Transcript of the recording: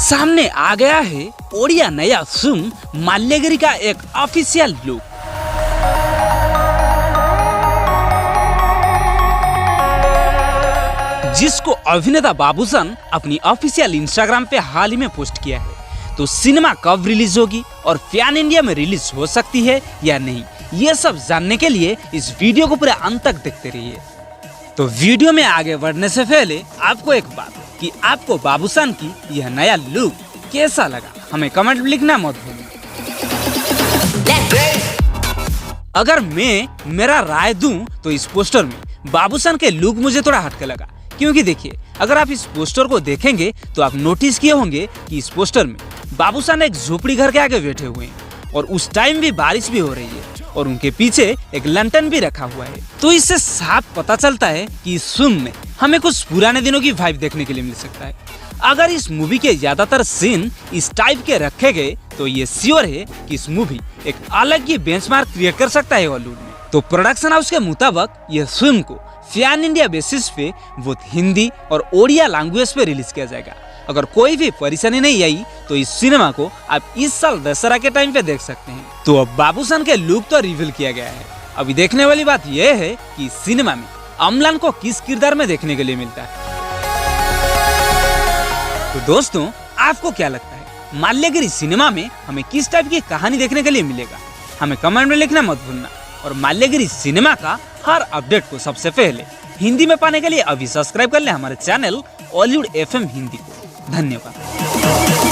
सामने आ गया है ओडिया नया फिल्म माल्यगिरी का एक ऑफिशियल लुक। जिसको अभिनेता बाबूसन अपनी ऑफिशियल इंस्टाग्राम पे हाल ही में पोस्ट किया है। तो सिनेमा कब रिलीज होगी और पैन इंडिया में रिलीज हो सकती है या नहीं, ये सब जानने के लिए इस वीडियो को पूरे अंत तक देखते रहिए। तो वीडियो में आगे बढ़ने से पहले आपको एक बात कि आपको बाबूसन की यह नया लुक कैसा लगा, हमें कमेंट में लिखना मत भूलिए। अगर मैं मेरा राय दूं तो इस पोस्टर में बाबूसन के लुक मुझे थोड़ा हटके लगा, क्योंकि देखिए अगर आप इस पोस्टर को देखेंगे तो आप नोटिस किए होंगे कि इस पोस्टर में बाबूसन एक झोपड़ी घर के आगे बैठे हुए हैं और उस टाइम भी बारिश भी हो रही है और उनके पीछे एक लैंटर्न भी रखा हुआ है। तो इससे साफ पता चलता है कि इस फिल्म में हमें कुछ पुराने दिनों की वाइब देखने के लिए मिल सकता है। अगर इस मूवी के ज्यादातर सीन इस टाइप के रखे गए तो ये श्योर है कि इस मूवी एक अलग ही बेंचमार्क क्रिएट कर सकता है हॉलीवुड में। तो प्रोडक्शन हाउस के मुताबिक यह फिल्म को पैन इंडिया बेसिस पे वो हिंदी और ओडिया लैंग्वेज पे रिलीज किया जाएगा। अगर कोई भी परेशानी नहीं आई तो इस सिनेमा को आप इस साल दशहरा के टाइम पे देख सकते हैं। तो अब बाबूसन के लुक तो रिवील किया गया है, अभी देखने वाली बात यह है कि सिनेमा में अमलान को किस किरदार में देखने के लिए मिलता है। तो दोस्तों आपको क्या लगता है माल्यगिरी सिनेमा में हमें किस टाइप की कहानी देखने के लिए मिलेगा, हमें कमेंट में लिखना मत भूलना। और माल्यगिरी सिनेमा का हर अपडेट को सबसे पहले हिंदी में पाने के लिए अभी सब्सक्राइब कर ले हमारे चैनल हॉलीवुड FM हिंदी को। धन्यवाद।